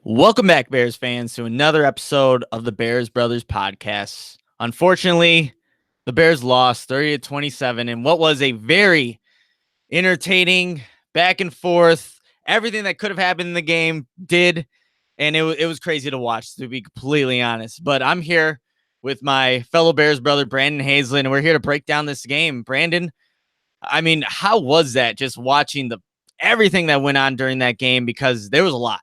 Welcome back, Bears fans, to another episode of the Bears Brothers podcast. Unfortunately, the Bears lost 30-27 in what was a very entertaining back and forth. Everything that could have happened in the game did, and it was crazy to watch, to be completely honest. But I'm here with my fellow Bears brother, Brandon Hazley, and we're here to break down this game. Brandon, I mean, how was that just watching everything that went on during that game? Because there was a lot.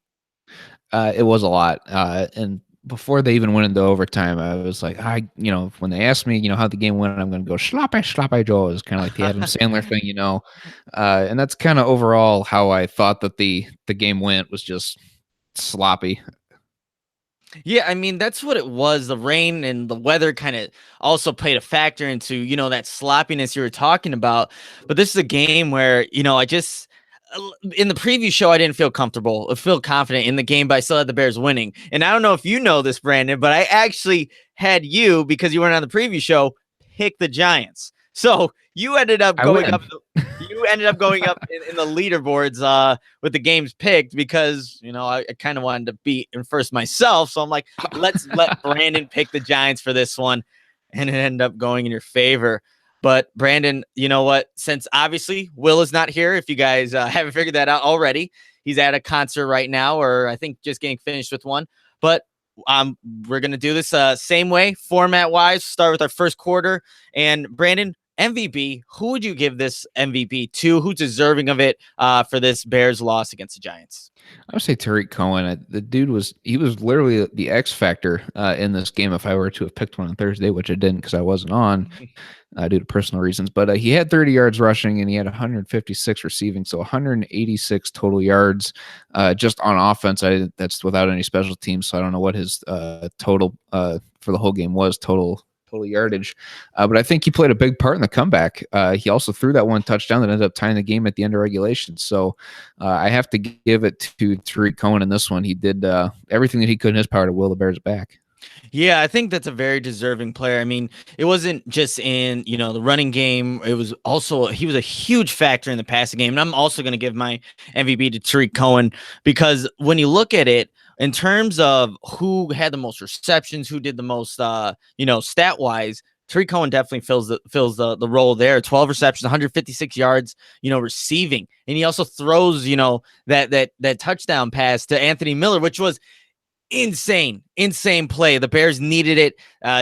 It was a lot. And before they even went into overtime, I was like, when they asked me, how the game went, I'm going to go sloppy, sloppy Joe. Is kind of like the Adam Sandler thing. And that's kind of overall how I thought that the game went, was just sloppy. Yeah, I mean, that's what it was. The rain and the weather kind of also played a factor into, that sloppiness you were talking about. But this is a game where, in the preview show, I didn't feel comfortable, feel confident in the game, but I still had the Bears winning. And I don't know if you know this, Brandon, but I actually had you, because you weren't on the preview show, pick the Giants. So you ended up going up. You ended up going up in the leaderboards with the games picked, because I kind of wanted to be in first myself. So I'm like, let's let Brandon pick the Giants for this one, and it ended up going in your favor. But Brandon, you know what? Since obviously Will is not here, if you guys haven't figured that out already, he's at a concert right now, or I think just getting finished with one. But we're gonna do this same way, format wise. Start with our first quarter, and Brandon, MVP, who would you give this MVP to? Who's deserving of it for this Bears loss against the Giants? I would say Tarik Cohen. The dude was literally the X factor in this game. If I were to have picked one on Thursday, which I didn't because I wasn't on due to personal reasons, but he had 30 yards rushing and he had 156 receiving, so 186 total yards just on offense. That's without any special teams, so I don't know what his total for the whole game was, total yardage. But I think he played a big part in the comeback. He also threw that one touchdown that ended up tying the game at the end of regulation. So I have to give it to Tarik Cohen in this one. He did everything that he could in his power to will the Bears back. Yeah, I think that's a very deserving player. I mean, it wasn't just in, the running game. It was also, he was a huge factor in the passing game. And I'm also going to give my MVP to Tarik Cohen, because when you look at it in terms of who had the most receptions, who did the most, stat wise, Tarik Cohen definitely fills the role there. 12 receptions, 156 yards, receiving. And he also throws, that touchdown pass to Anthony Miller, which was insane play. The Bears needed it.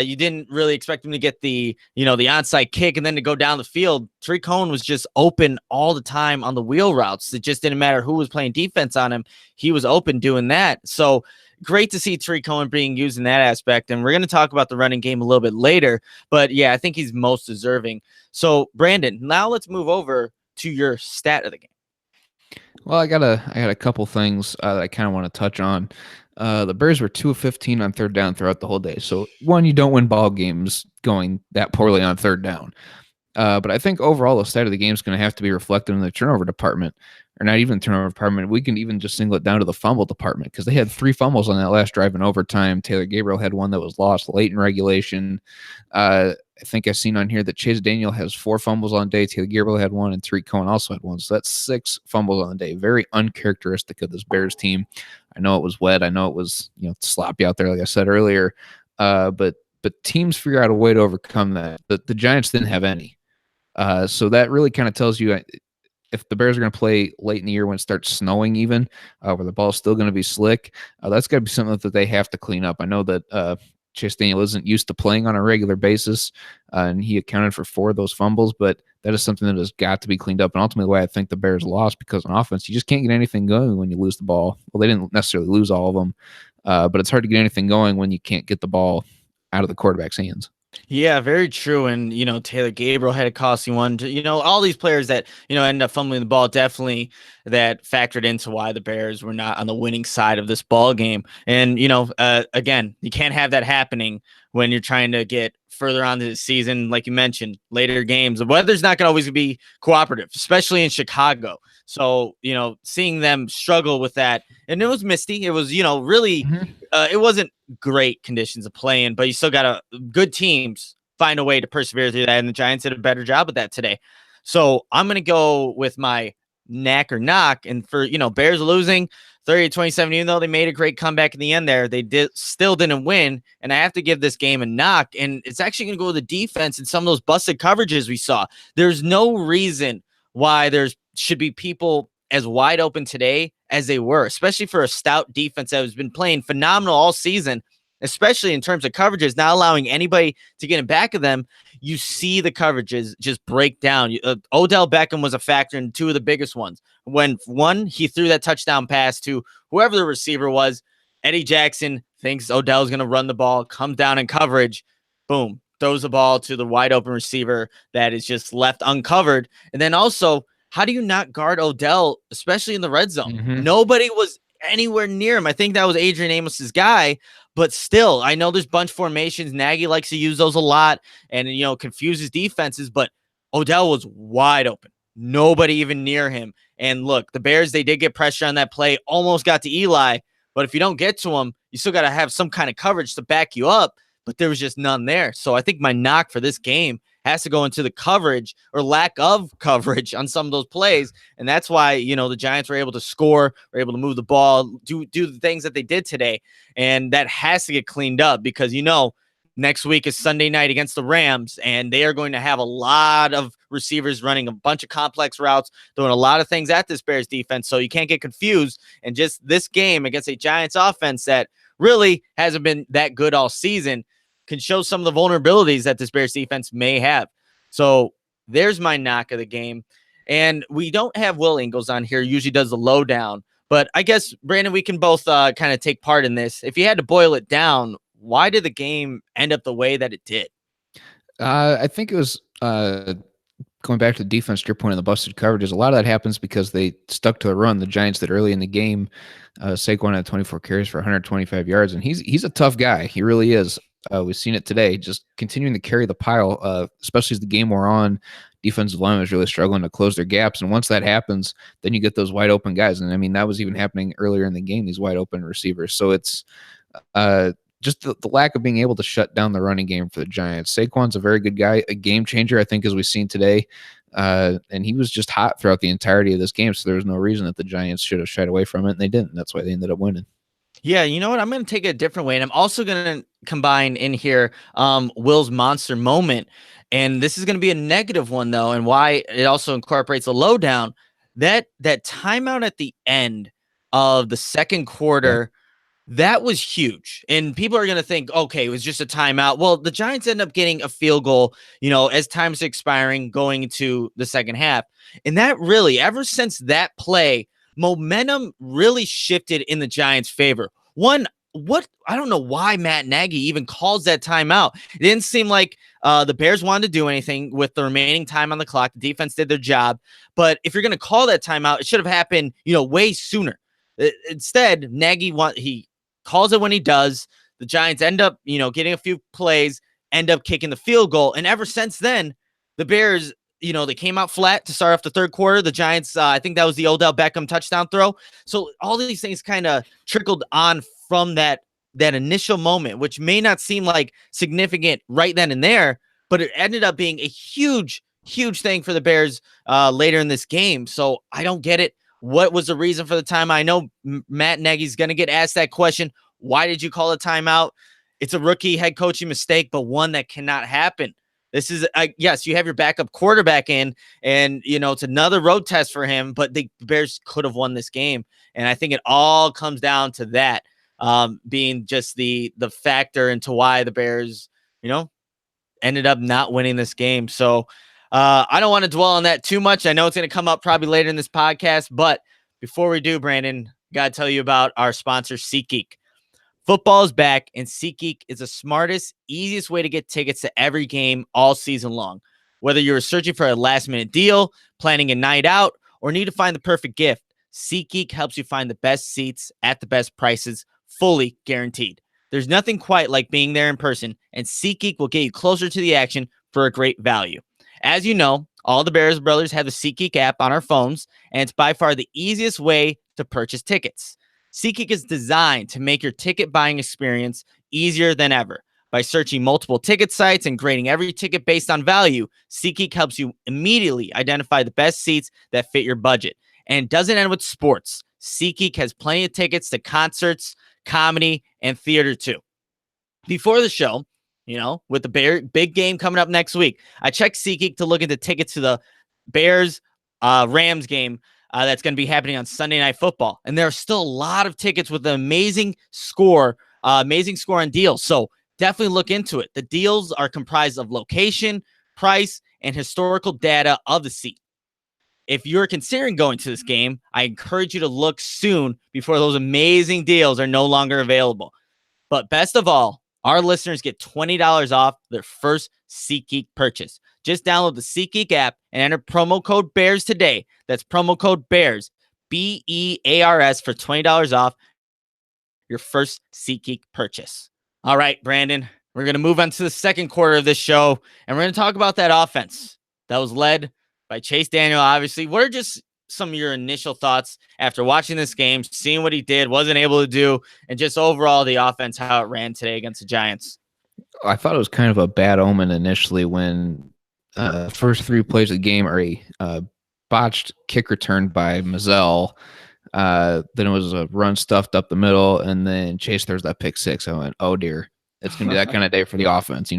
You didn't really expect him to get the onside kick and then to go down the field. Tarik Cohen was just open all the time on the wheel routes. It just didn't matter who was playing defense on him. He was open doing that. So great to see Tarik Cohen being used in that aspect. And we're going to talk about the running game a little bit later, but yeah, I think he's most deserving. So Brandon, now let's move over to your stat of the game. Well, I got a couple things that I kind of want to touch on. The Bears were 2 of 15 on third down throughout the whole day. So, one, you don't win ball games going that poorly on third down. But I think overall the state of the game is going to have to be reflected in the turnover department, or not even the turnover department. We can even just single it down to the fumble department, because they had 3 fumbles on that last drive in overtime. Taylor Gabriel had one that was lost late in regulation. I think I've seen on here that Chase Daniel has 4 fumbles on the day. Taylor Gabriel had one, and Tarik Cohen also had one. So that's 6 fumbles on the day. Very uncharacteristic of this Bears team. I know it was wet. I know it was sloppy out there, like I said earlier. But teams figure out a way to overcome that. The Giants didn't have any. So that really kind of tells you if the Bears are going to play late in the year when it starts snowing, even where the ball's still going to be slick, that's got to be something that they have to clean up. I know that Chase Daniel isn't used to playing on a regular basis, and he accounted for 4 of those fumbles, but that is something that has got to be cleaned up. And ultimately, why I think the Bears lost, because on offense, you just can't get anything going when you lose the ball. Well, they didn't necessarily lose all of them, but it's hard to get anything going when you can't get the ball out of the quarterback's hands. Yeah, very true. And, Taylor Gabriel had a costly one. All these players that, ended up fumbling the ball, definitely that factored into why the Bears were not on the winning side of this ball game. And, again, you can't have that happening when you're trying to get further on the season. Like you mentioned, later games, the weather's not going to always be cooperative, especially in Chicago. So, seeing them struggle with that, and it was misty. It was, really, it wasn't great conditions of playing, but you still got good teams find a way to persevere through that. And the Giants did a better job of that today. So I'm going to go with my knack or knock. And for, Bears losing 30-27, even though they made a great comeback in the end there, they still didn't win. And I have to give this game a knock. And it's actually going to go to the defense and some of those busted coverages we saw. There's no reason why there should be people as wide open today as they were, especially for a stout defense that has been playing phenomenal all season, especially in terms of coverages, not allowing anybody to get in back of them. You see the coverages just break down. Odell Beckham was a factor in two of the biggest ones. When one, he threw that touchdown pass to whoever the receiver was. Eddie Jackson thinks Odell's going to run the ball, comes down in coverage, boom, throws the ball to the wide open receiver that is just left uncovered. And then also, how do you not guard Odell, especially in the red zone? Mm-hmm. Nobody was anywhere near him. I think that was Adrian Amos's guy, but still, I know there's bunch formations. Nagy likes to use those a lot and, confuses defenses, but Odell was wide open. Nobody even near him. And look, the Bears, they did get pressure on that play, almost got to Eli, but if you don't get to him, you still got to have some kind of coverage to back you up, but there was just none there. So I think my knock for this game has to go into the coverage or lack of coverage on some of those plays. And that's why, the Giants were able to score, were able to move the ball, do the things that they did today. And that has to get cleaned up because, next week is Sunday night against the Rams, and they are going to have a lot of receivers running a bunch of complex routes, doing a lot of things at this Bears defense. So you can't get confused. And just this game against a Giants offense that really hasn't been that good all season can show some of the vulnerabilities that this Bears defense may have. So there's my knock of the game. And we don't have Will Ingles on here, usually does the lowdown. But I guess, Brandon, we can both kind of take part in this. If you had to boil it down, why did the game end up the way that it did? I think it was going back to the defense, to your point on the busted coverages. A lot of that happens because they stuck to the run. The Giants did early in the game. Saquon had 24 carries for 125 yards, and he's a tough guy. He really is. We've seen it today, just continuing to carry the pile, especially as the game wore on. Defensive line was really struggling to close their gaps. And once that happens, then you get those wide open guys. And I mean, that was even happening earlier in the game, these wide open receivers. So it's just the lack of being able to shut down the running game for the Giants. Saquon's a very good guy, a game changer, I think, as we've seen today. And he was just hot throughout the entirety of this game. So there was no reason that the Giants should have shied away from it. And they didn't. That's why they ended up winning. Yeah, you know what? I'm going to take it a different way. And I'm also going to combine in here Will's monster moment. And this is going to be a negative one, though, and why it also incorporates a lowdown. That timeout at the end of the second quarter, that was huge. And people are going to think, okay, it was just a timeout. Well, the Giants end up getting a field goal, as time's expiring going into the second half. And that really, ever since that play, momentum really shifted in the Giants' favor. I don't know why Matt Nagy even calls that timeout. It didn't seem like the Bears wanted to do anything with the remaining time on the clock. The defense did their job. But if you're going to call that timeout, it should have happened, way sooner. Instead, Nagy he calls it when he does. The Giants end up, getting a few plays, end up kicking the field goal. And ever since then, the Bears, they came out flat to start off the third quarter. The Giants, I think that was the Odell Beckham touchdown throw. So all these things kind of trickled on from that initial moment, which may not seem like significant right then and there, but it ended up being a huge, huge thing for the Bears later in this game. So I don't get it. What was the reason for the timeout? I know Matt Nagy's going to get asked that question. Why did you call a timeout? It's a rookie head coaching mistake, but one that cannot happen. This is, yes, you have your backup quarterback in, and, it's another road test for him, but the Bears could have won this game. And I think it all comes down to that being just the factor into why the Bears, ended up not winning this game. So I don't want to dwell on that too much. I know it's going to come up probably later in this podcast, but before we do, Brandon, got to tell you about our sponsor, SeatGeek. Football is back, and SeatGeek is the smartest, easiest way to get tickets to every game all season long. Whether you're searching for a last-minute deal, planning a night out, or need to find the perfect gift, SeatGeek helps you find the best seats at the best prices, fully guaranteed. There's nothing quite like being there in person, and SeatGeek will get you closer to the action for a great value. As you know, all the Bears brothers have the SeatGeek app on our phones, and it's by far the easiest way to purchase tickets. SeatGeek is designed to make your ticket buying experience easier than ever. By searching multiple ticket sites and grading every ticket based on value, SeatGeek helps you immediately identify the best seats that fit your budget. And it doesn't end with sports. SeatGeek has plenty of tickets to concerts, comedy, and theater too. Before the show, with the big game coming up next week, I checked SeatGeek to look into tickets to the Bears Rams game that's going to be happening on Sunday Night Football. And there are still a lot of tickets with an amazing score on deals. So definitely look into it. The deals are comprised of location, price, and historical data of the seat. If you're considering going to this game, I encourage you to look soon before those amazing deals are no longer available. But best of all, our listeners get $20 off their first SeatGeek purchase. Just download the SeatGeek app and enter promo code BEARS today. That's promo code BEARS, BEARS, for $20 off your first SeatGeek purchase. All right, Brandon, we're going to move on to the second quarter of this show, and we're going to talk about that offense that was led by Chase Daniel, obviously. What are just some of your initial thoughts after watching this game, seeing what he did, wasn't able to do, and just overall the offense, how it ran today against the Giants? I thought it was kind of a bad omen initially when first 3 plays of the game are a botched kick return by Mazzell. Then it was a run stuffed up the middle, and then Chase throws that pick 6. I went, oh dear, it's going to be that kind of day for the offense,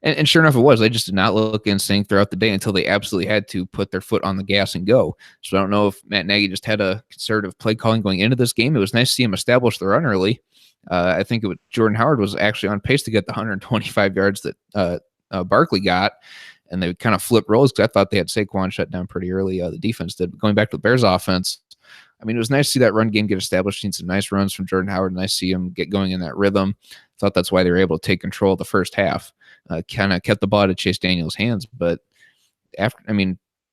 And sure enough, it was. They just did not look in sync throughout the day until they absolutely had to put their foot on the gas and go. So I don't know if Matt Nagy just had a conservative play calling going into this game. It was nice to see him establish the run early. I think Jordan Howard was actually on pace to get the 125 yards that Barkley got, and they kind of flipped roles because I thought they had Saquon shut down pretty early. The defense did. But going back to the Bears offense, I mean, it was nice to see that run game get established, seeing some nice runs from Jordan Howard. Nice to see him get going in that rhythm. Thought that's why they were able to take control of the first half. Kind of kept the ball out of Chase Daniel's hands. But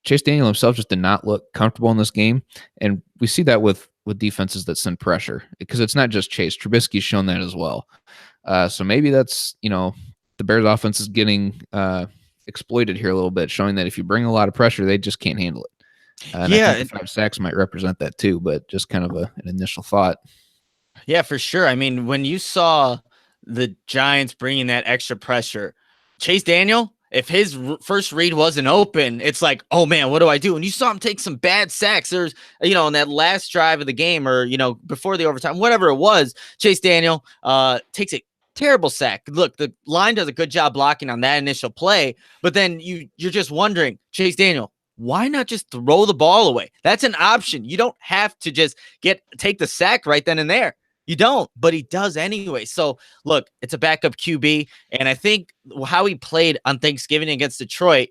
Chase Daniel himself just did not look comfortable in this game. And we see that with defenses that send pressure, because it's not just Chase. Trubisky's shown that as well. So maybe that's, the Bears offense is getting exploited here a little bit, showing that if you bring a lot of pressure, they just can't handle it. And I think the 5 sacks might represent that too, but just kind of an initial thought. Yeah, for sure. I mean, when you saw the Giants bringing that extra pressure, Chase Daniel, if his first read wasn't open, it's like, oh man, what do I do? And you saw him take some bad sacks. There's, in that last drive of the game, or, before the overtime, whatever it was, Chase Daniel takes a terrible sack. Look, the line does a good job blocking on that initial play, but then you're just wondering, Chase Daniel, why not just throw the ball away? That's an option. You don't have to just take the sack right then and there. You don't, but he does anyway. So look, it's a backup QB. And I think how he played on Thanksgiving against Detroit,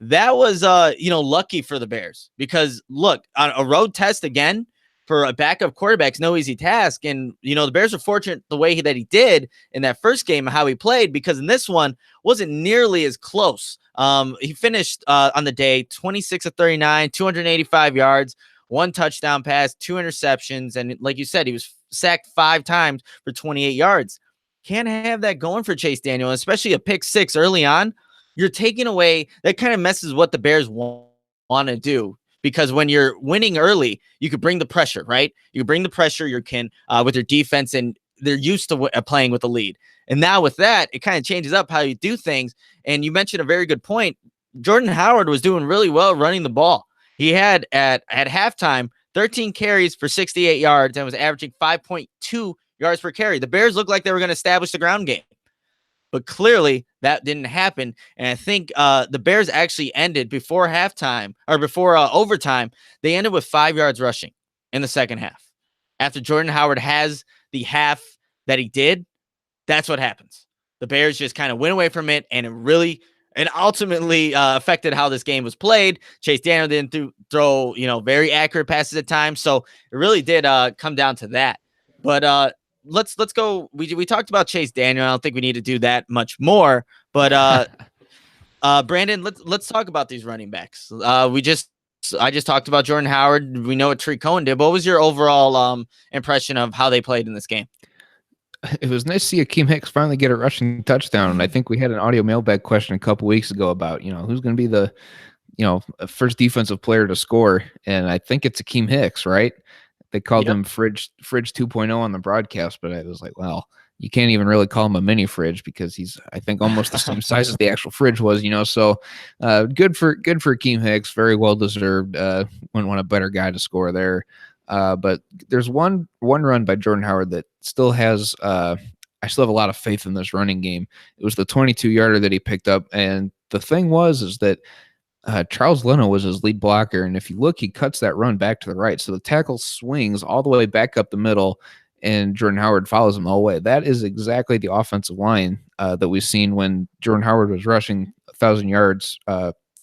that was, lucky for the Bears, because look, on a road test again for a backup quarterback is no easy task. And, the Bears are fortunate the way that he did in that first game, how he played, because in this one wasn't nearly as close. He finished on the day 26 of 39, 285 yards, 1 touchdown pass, 2 interceptions. And like you said, he was sacked 5 times for 28 yards. Can't have that going for Chase Daniel, especially a pick 6 early on. You're taking away, that kind of messes what the Bears want to do, because when you're winning early, you could bring the pressure, right? You can bring the pressure, you can with your defense, and they're used to playing with the lead. And now with that, it kind of changes up how you do things. And you mentioned a very good point. Jordan Howard was doing really well running the ball. He had at halftime 13 carries for 68 yards and was averaging 5.2 yards per carry. The Bears looked like they were going to establish the ground game, but clearly that didn't happen. And I think the Bears actually ended before halftime, or before overtime. They ended with 5 yards rushing in the second half. After Jordan Howard has the half that he did, that's what happens. The Bears just kind of went away from it, and it ultimately affected how this game was played. Chase Daniel didn't throw very accurate passes at times, so it really did come down to that. But let's go. We talked about Chase Daniel. I don't think we need to do that much more. But Brandon, let's talk about these running backs. I just talked about Jordan Howard. We know what Tarik Cohen did. What was your overall impression of how they played in this game? It was nice to see Akeem Hicks finally get a rushing touchdown. And I think we had an audio mailbag question a couple weeks ago about, who's going to be the, first defensive player to score. And I think it's Akeem Hicks, right? They called him Fridge 2.0 on the broadcast, but I was like, well, you can't even really call him a mini fridge because he's, I think, almost the same size as the actual fridge was, So good for Akeem Hicks, very well deserved. Wouldn't want a better guy to score there. But there's one run by Jordan Howard that still has. I still have a lot of faith in this running game. It was the 22-yarder that he picked up, and the thing is that Charles Leno was his lead blocker, and if you look, he cuts that run back to the right, so the tackle swings all the way back up the middle, and Jordan Howard follows him the whole way. That is exactly the offensive line that we've seen when Jordan Howard was rushing 1,000 yards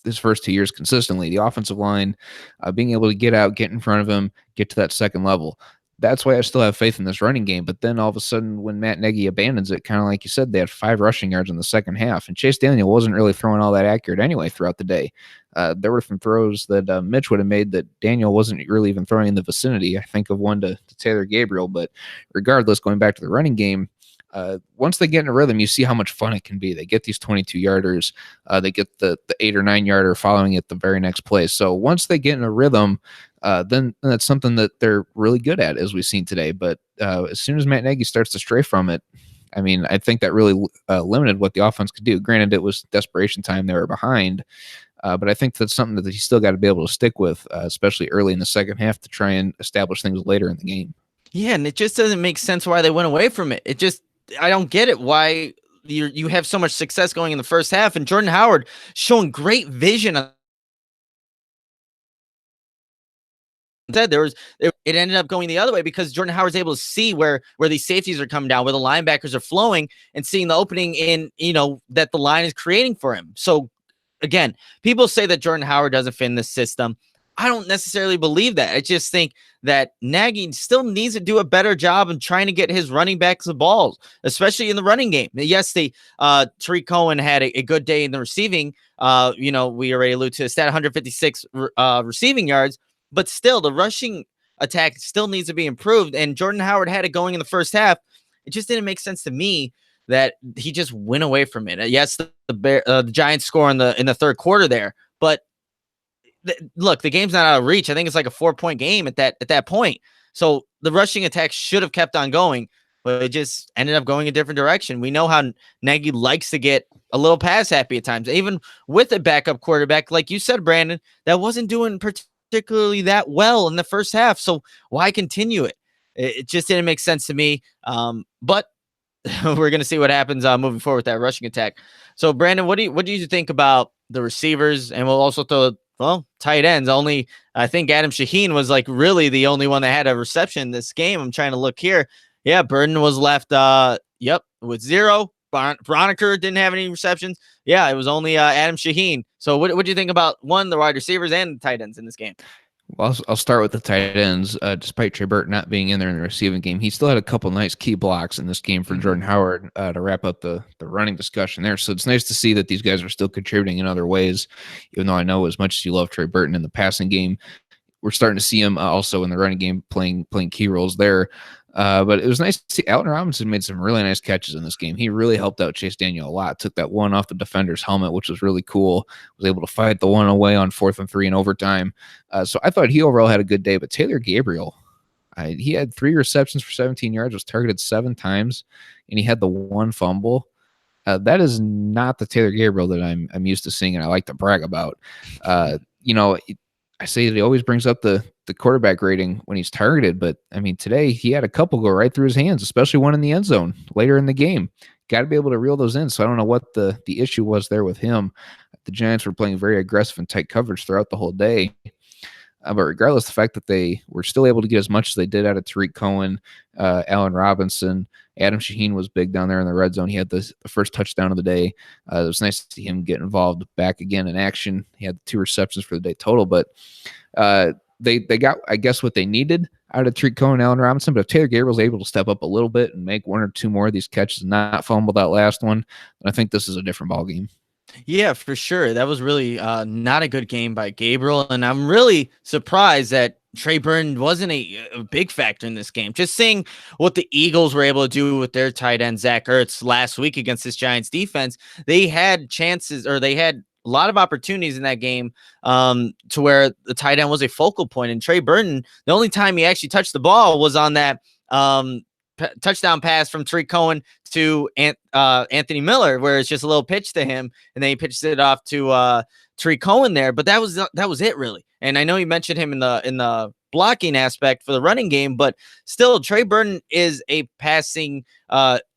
his first 2 years consistently. The offensive line being able to get out, get in front of him, get to that second level. That's why I still have faith in this running game. But then all of a sudden, when Matt Nagy abandons it, kind of like you said, they had 5 rushing yards in the second half. And Chase Daniel wasn't really throwing all that accurate anyway throughout the day. There were some throws that Mitch would have made that Daniel wasn't really even throwing in the vicinity. I think of one to Taylor Gabriel. But regardless, going back to the running game, once they get in a rhythm, you see how much fun it can be. They get these 22-yarders. They get the 8 or 9-yarder following it the very next play. So once they get in a rhythm, then that's something that they're really good at, as we've seen today. But as soon as Matt Nagy starts to stray from it, I mean, I think that really limited what the offense could do. Granted, it was desperation time; they were behind, but I think that's something that he still got to be able to stick with, especially early in the second half, to try and establish things later in the game. Yeah, and it just doesn't make sense why they went away from it. I don't get it. Why you have so much success going in the first half, and Jordan Howard showing great vision. It ended up going the other way because Jordan Howard's able to see where these safeties are coming down, where the linebackers are flowing, and seeing the opening in, that the line is creating for him. So again, people say that Jordan Howard doesn't fit in this system. I don't necessarily believe that. I just think that Nagy still needs to do a better job in trying to get his running backs the balls, especially in the running game. Yes, Tarik Cohen had a good day in the receiving. We already alluded to the stat, 156 receiving yards, but still the rushing attack still needs to be improved. And Jordan Howard had it going in the first half. It just didn't make sense to me that he just went away from it. Yes, the Giants score in the third quarter there, but look, the game's not out of reach. I think it's like a 4-point game at that point. So the rushing attack should have kept on going, but it just ended up going a different direction. We know how Nagy likes to get a little pass happy at times, even with a backup quarterback. Like you said, Brandon, that wasn't doing particularly that well in the first half. So why continue it? It just didn't make sense to me. But we're going to see what happens moving forward with that rushing attack. So Brandon, what do you think about the receivers? And we'll also throw tight ends. Only I think Adam Shaheen was like really the only one that had a reception in this game. I'm trying to look here. Yeah, Burden was left with 0. Broniker didn't have any receptions. Yeah, it was only Adam Shaheen. So what do you think about the wide receivers and the tight ends in this game? Well, I'll start with the tight ends. Despite Trey Burton not being in there in the receiving game, he still had a couple nice key blocks in this game for Jordan Howard to wrap up the running discussion there. So it's nice to see that these guys are still contributing in other ways, even though I know as much as you love Trey Burton in the passing game, we're starting to see him also in the running game playing key roles there. But it was nice to see Alton Robinson made some really nice catches in this game. He really helped out Chase Daniel a lot. Took that one off the defender's helmet, which was really cool. Was able to fight the one away on 4th and 3 in overtime. So I thought he overall had a good day. But Taylor Gabriel, he had 3 receptions for 17 yards, was targeted 7 times, and he had the 1 fumble. That is not the Taylor Gabriel that I'm used to seeing, and I like to brag about. I say that he always brings up the quarterback rating when he's targeted, but I mean, today he had a couple go right through his hands, especially one in the end zone later in the game. Got to be able to reel those in. So I don't know what the issue was there with him. The Giants were playing very aggressive and tight coverage throughout the whole day. But regardless, the fact that they were still able to get as much as they did out of Tarik Cohen, Allen Robinson, Adam Shaheen was big down there in the red zone. He had the first touchdown of the day. It was nice to see him get involved back again in action. He had 2 receptions for the day total, but they got, I guess, what they needed out of Tarik Cohen and Allen Robinson. But if Taylor Gabriel's able to step up a little bit and make 1 or 2 more of these catches and not fumble that last one, then I think this is a different ballgame. Yeah, for sure. That was really not a good game by Gabriel. And I'm really surprised that Trey Burton wasn't a big factor in this game. Just seeing what the Eagles were able to do with their tight end, Zach Ertz, last week against this Giants defense, they had chances, or they had a lot of opportunities in that game to where the tight end was a focal point. And Trey Burton, the only time he actually touched the ball was on that touchdown pass from Tarik Cohen to Anthony Miller, where it's just a little pitch to him, and then he pitches it off to Tarik Cohen there. But that was it really. And I know you mentioned him in the blocking aspect for the running game, but still, Trey Burton is a passing,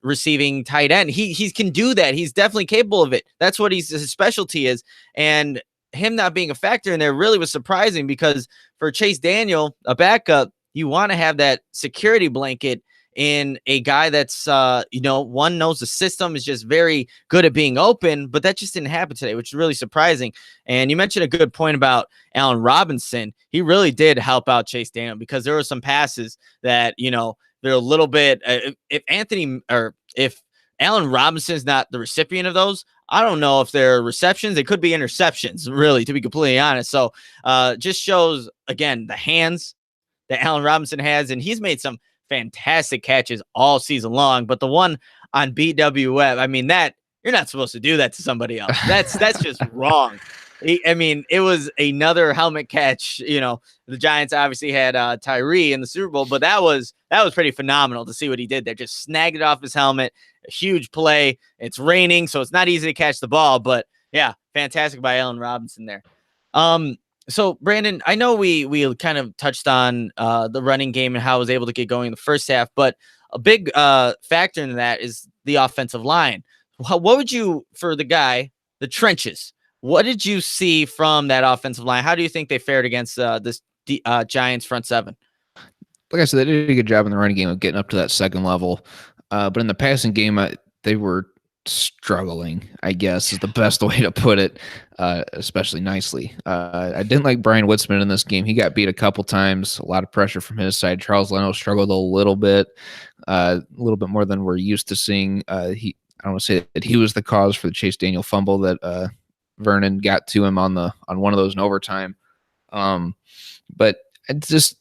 receiving tight end. He can do that. He's definitely capable of it. That's what his specialty is. And him not being a factor in there really was surprising, because for Chase Daniel, a backup, you want to have that security blanket in a guy that's, one knows the system, is just very good at being open, but that just didn't happen today, which is really surprising. And you mentioned a good point about Allen Robinson. He really did help out Chase Daniel, because there were some passes that, they're a little bit, if Allen Robinson's not the recipient of those, I don't know if they're receptions. They could be interceptions, really, to be completely honest. So just shows, again, the hands that Allen Robinson has, and he's made some fantastic catches all season long. But the one on BWF, I mean, that you're not supposed to do that to somebody else. That's just wrong. It was another helmet catch. The Giants obviously had Tyree in the Super Bowl, but that was pretty phenomenal to see what he did there. Just snagged it off his helmet. A huge play. It's raining, so it's not easy to catch the ball, but yeah, fantastic by Allen Robinson there. So Brandon, I know we kind of touched on the running game and how it was able to get going in the first half, but a big factor in that is the offensive line. What would you, for the trenches, what did you see from that offensive line? How do you think they fared against this Giants front seven? Like I said, they did a good job in the running game of getting up to that second level. But in the passing game, they were struggling, I guess, is the best way to put it, especially nicely. I didn't like Brian Witzman in this game. He got beat a couple times, a lot of pressure from his side. Charles Leno struggled a little bit more than we're used to seeing. I don't want to say that he was the cause for the Chase Daniel fumble that Vernon got to him on one of those in overtime. But it's just,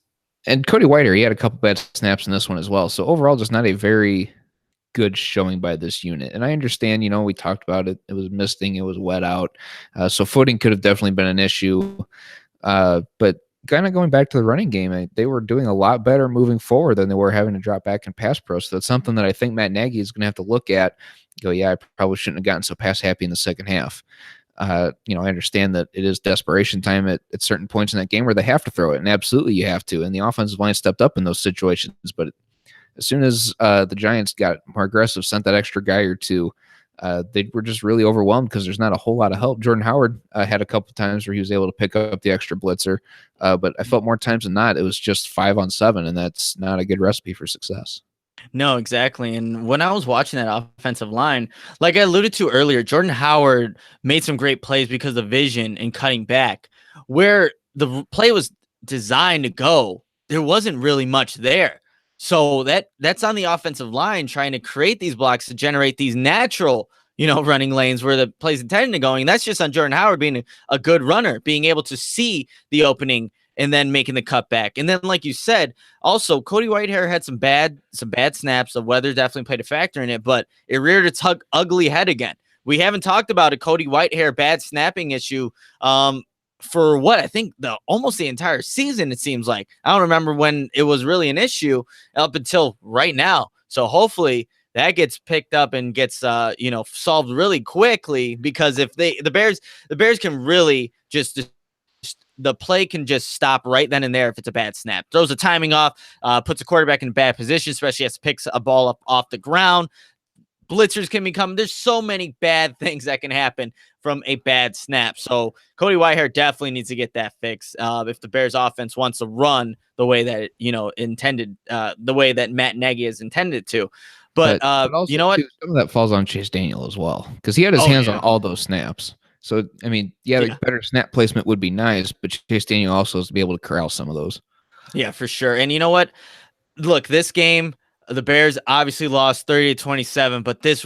and Cody Whitehair, he had a couple bad snaps in this one as well. So overall, just not a very good showing by this unit. And I understand, we talked about it. It was misting. It was wet out. So footing could have definitely been an issue. But kind of going back to the running game, they were doing a lot better moving forward than they were having to drop back in pass pro. So that's something that I think Matt Nagy is going to have to look at. Go, yeah, I probably shouldn't have gotten so pass happy in the second half. I understand that it is desperation time at certain points in that game where they have to throw it, and absolutely you have to. And the offensive line stepped up in those situations. But as soon as the Giants got more aggressive, sent that extra guy or two, they were just really overwhelmed because there's not a whole lot of help. Jordan Howard had a couple times where he was able to pick up the extra blitzer, but I felt more times than not it was just 5-on-7, and that's not a good recipe for success. No, exactly. And when I was watching that offensive line, like I alluded to earlier, Jordan Howard made some great plays because of vision and cutting back. Where the play was designed to go, there wasn't really much there. So that's on the offensive line trying to create these blocks to generate these natural, running lanes where the play's intended to going. And that's just on Jordan Howard being a good runner, being able to see the opening and then making the cutback. And then, like you said, also Cody Whitehair had some bad snaps. The weather definitely played a factor in it, but it reared its ugly head again. We haven't talked about a Cody Whitehair bad snapping issue for what I think almost the entire season. It seems like I don't remember when it was really an issue up until right now. So hopefully that gets picked up and gets solved really quickly, because if the Bears can really just the play can just stop right then and there if it's a bad snap. Throws the timing off, puts a quarterback in a bad position, especially as picks a ball up off the ground. Blitzers can become, there's so many bad things that can happen from a bad snap. So Cody Whitehair definitely needs to get that fixed if the Bears offense wants to run the way that intended, the way that Matt Nagy has intended to. But also, you know what? Too, some of that falls on Chase Daniel as well, because he had his hands on all those snaps. So, the better snap placement would be nice, but Chase Daniel also has to be able to corral some of those. Yeah, for sure. And you know what? Look, this game, the Bears obviously lost 30-27, but this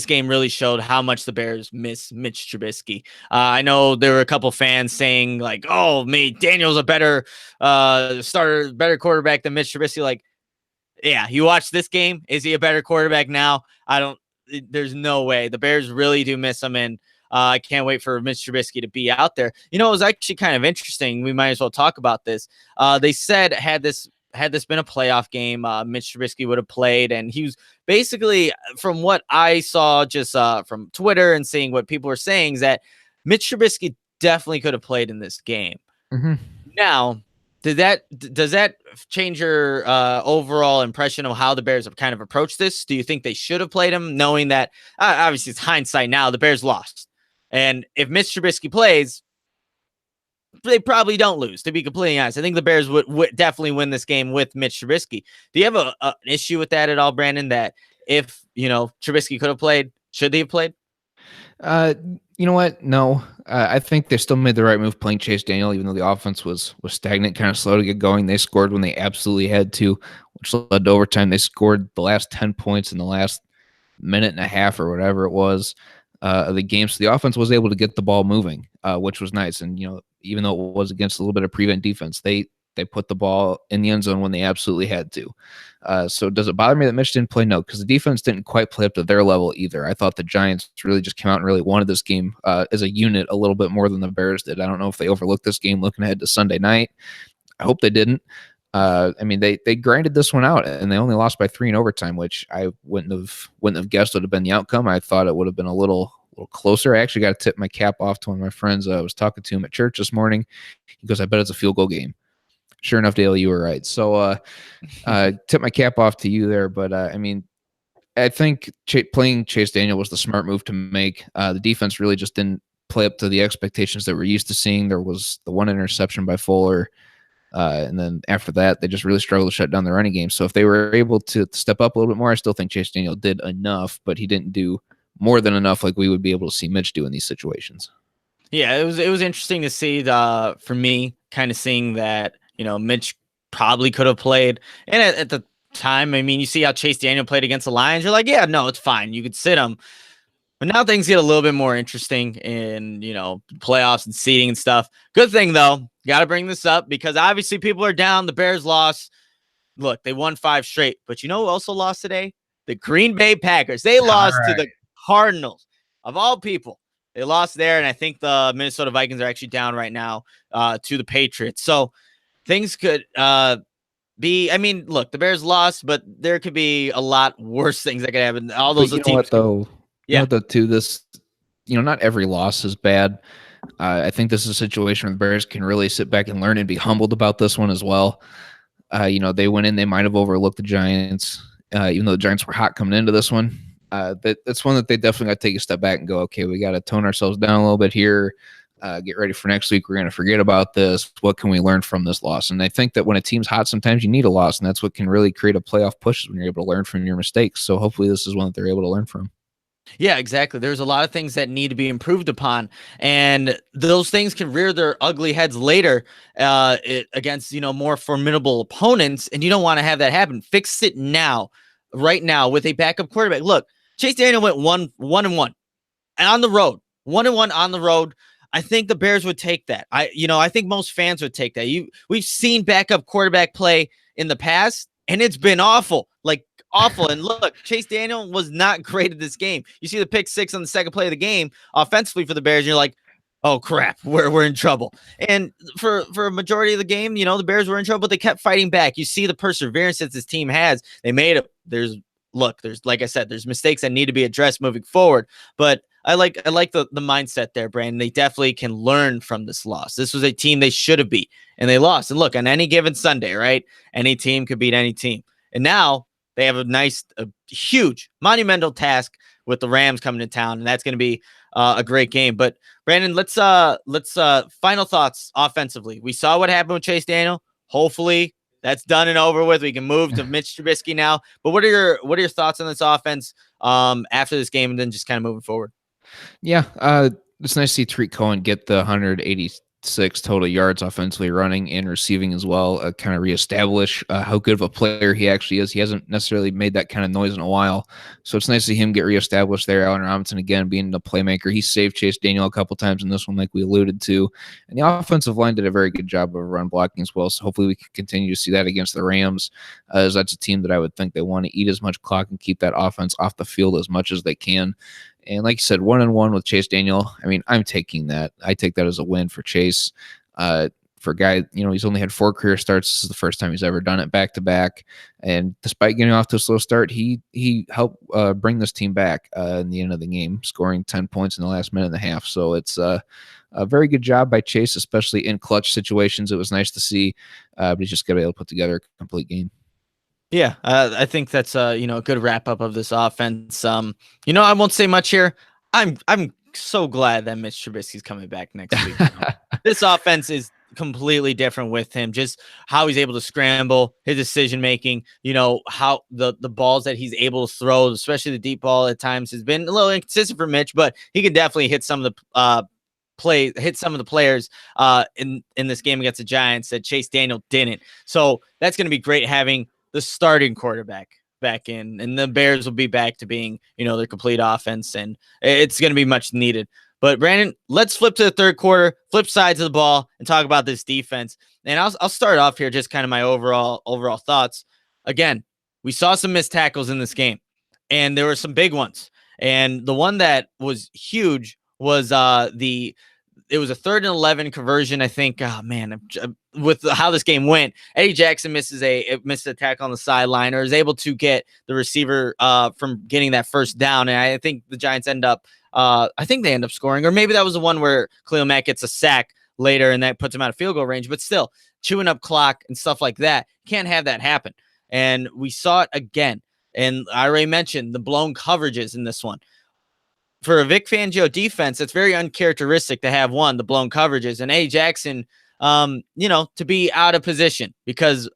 game really showed how much the Bears miss Mitch Trubisky. I know there were a couple fans saying like, "Oh, Daniel's a better starter, better quarterback than Mitch Trubisky." Like, yeah, you watch this game. Is he a better quarterback now? There's no way. The Bears really do miss him, and I can't wait for Mitch Trubisky to be out there. It was actually kind of interesting. We might as well talk about this. They said had this had this been a playoff game, Mitch Trubisky would have played, and he was basically, from what I saw just from Twitter and seeing what people were saying, is that Mitch Trubisky definitely could have played in this game. Mm-hmm. Now, does that change your overall impression of how the Bears have kind of approached this? Do you think they should have played him, knowing that obviously it's hindsight now, the Bears lost, and if Mitch Trubisky plays, they probably don't lose, to be completely honest. I think the Bears would definitely win this game with Mitch Trubisky. Do you have an issue with that at all, Brandon, that if, Trubisky could have played, should they have played? You know what? No, I think they still made the right move playing Chase Daniel, even though the offense was stagnant, kind of slow to get going. They scored when they absolutely had to, which led to overtime. They scored the last 10 points in the last minute and a half or whatever it was of the game. So the offense was able to get the ball moving, which was nice. And, even though it was against a little bit of prevent defense, they put the ball in the end zone when they absolutely had to. So does it bother me that Mitch didn't play? No, because the defense didn't quite play up to their level either. I thought the Giants really just came out and really wanted this game as a unit a little bit more than the Bears did. I don't know if they overlooked this game looking ahead to Sunday night. I hope they didn't. They grinded this one out, and they only lost by 3 in overtime, which I wouldn't have guessed would have been the outcome. I thought it would have been a little closer. I actually got to tip my cap off to one of my friends. I was talking to him at church this morning. He goes, "I bet it's a field goal game." Sure enough, Dale, you were right. So, tip my cap off to you there. But I think playing Chase Daniel was the smart move to make. The defense really just didn't play up to the expectations that we're used to seeing. There was the one interception by Fuller. And then after that, they just really struggled to shut down the running game. So if they were able to step up a little bit more, I still think Chase Daniel did enough, but he didn't do more than enough like we would be able to see Mitch do in these situations. Yeah, it was interesting to see for me, kind of seeing that, Mitch probably could have played. And at the time, I mean, you see how Chase Daniel played against the Lions. You're like, yeah, no, it's fine. You could sit him. But now things get a little bit more interesting in, playoffs and seeding and stuff. Good thing, though, got to bring this up because obviously people are down. The Bears lost. Look, they won 5 straight. But you know who also lost today? The Green Bay Packers. They lost to the Cardinals, of all people. They lost there, and I think the Minnesota Vikings are actually down right now to the Patriots. So things could be. I mean, look, the Bears lost, but there could be a lot worse things that could happen. All those teams. Know what, though? Yeah. Not every loss is bad. I think this is a situation where the Bears can really sit back and learn and be humbled about this one as well. They went in, they might have overlooked the Giants, even though the Giants were hot coming into this one. That's one that they definitely got to take a step back and go, okay, we got to tone ourselves down a little bit here. Get ready for next week. We're going to forget about this. What can we learn from this loss? And I think that when a team's hot, sometimes you need a loss, and that's what can really create a playoff push when you're able to learn from your mistakes. So hopefully this is one that they're able to learn from. Yeah, exactly. There's a lot of things that need to be improved upon, and those things can rear their ugly heads later against, more formidable opponents, and you don't want to have that happen. Fix it now, right now, with a backup quarterback. Look, Chase Daniel went 1-1 on the road, 1-1 on the road. I think the Bears would take that. I think most fans would take that. We've seen backup quarterback play in the past, and it's been awful. Like, awful. And look, Chase Daniel was not great at this game. You see the pick 6 on the second play of the game offensively for the Bears, and you're like, oh crap, we're in trouble. And for a majority of the game, the Bears were in trouble, but they kept fighting back. You see the perseverance that this team has. They made it. There's like I said, there's mistakes that need to be addressed moving forward. But I like the mindset there, Brandon. They definitely can learn from this loss. This was a team they should have beat, and they lost. And look, on any given Sunday, right? Any team could beat any team. And now they have a huge, monumental task with the Rams coming to town, and that's going to be a great game. But Brandon, let's final thoughts offensively. We saw what happened with Chase Daniel. Hopefully that's done and over with. We can move to Mitch Trubisky now. But what are your thoughts on this offense after this game, and then just kind of moving forward? Yeah, it's nice to see Tarik Cohen get the 186 total yards offensively running and receiving as well, kind of reestablish how good of a player he actually is. He hasn't necessarily made that kind of noise in a while, so it's nice to see him get reestablished there. Allen Robinson, again, being the playmaker. He saved Chase Daniel a couple times in this one, like we alluded to, and the offensive line did a very good job of run blocking as well, so hopefully we can continue to see that against the Rams, as that's a team that I would think they want to eat as much clock and keep that offense off the field as much as they can. And like you said, 1-1 with Chase Daniel. I mean, I'm taking that. I take that as a win for Chase. for a guy, he's only had 4 career starts. This is the first time he's ever done it back to back. And despite getting off to a slow start, he helped bring this team back in the end of the game, scoring 10 points in the last minute and a half. So it's a very good job by Chase, especially in clutch situations. It was nice to see, but he's just got to be able to put together a complete game. Yeah, I think that's a good wrap up of this offense. I won't say much here. I'm so glad that Mitch Trubisky's coming back next week. This offense is completely different with him. Just how he's able to scramble, his decision making. How the balls that he's able to throw, especially the deep ball at times, has been a little inconsistent for Mitch, but he can definitely hit some of the hit some of the players in this game against the Giants that Chase Daniel didn't. So that's going to be great having the starting quarterback back in, and the Bears will be back to being, their complete offense, and it's going to be much needed. But Brandon, let's flip to the third quarter, flip sides of the ball, and talk about this defense. And I'll start off here, just kind of my overall thoughts. Again, we saw some missed tackles in this game, and there were some big ones. And the one that was huge was it was a 3rd and 11 conversion, I think. Oh man, with how this game went, Eddie Jackson missed a tackle on the sideline, or is able to get the receiver from getting that first down. And I think the Giants end up scoring, or maybe that was the one where Khalil Mack gets a sack later and that puts him out of field goal range. But still, chewing up clock and stuff like that, can't have that happen. And we saw it again. And I already mentioned the blown coverages in this one. For a Vic Fangio defense, it's very uncharacteristic to have the blown coverages, and A. Jackson, to be out of position because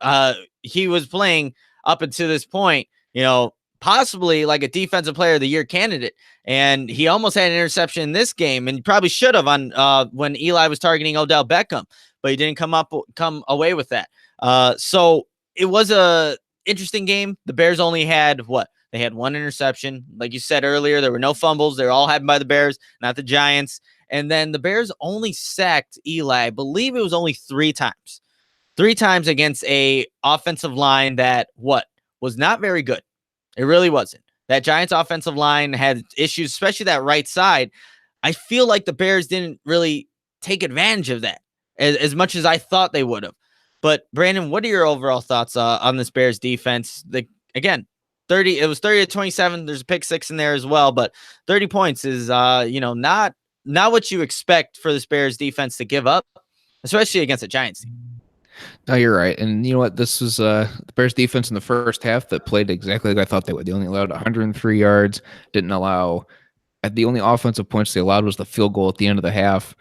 he was playing up until this point, possibly like a defensive player of the year candidate. And he almost had an interception in this game, and probably should have on when Eli was targeting Odell Beckham, but he didn't come away with that. So it was a interesting game. The Bears only had They had 1 interception. Like you said earlier, there were no fumbles. They were all had by the Bears, not the Giants. And then the Bears only sacked Eli, I believe it was only 3 times. 3 times against a offensive line that was not very good. It really wasn't. That Giants offensive line had issues, especially that right side. I feel like the Bears didn't really take advantage of that as much as I thought they would have. But Brandon, what are your overall thoughts on this Bears defense? Again, 30, it was 30-27. There's a pick 6 in there as well, but 30 points is, not what you expect for this Bears defense to give up, especially against a Giants team. No, you're right. And you know what? This was the Bears defense in the first half that played exactly like I thought they would. They only allowed 103 yards, didn't allow the only offensive points they allowed was the field goal at the end of the half,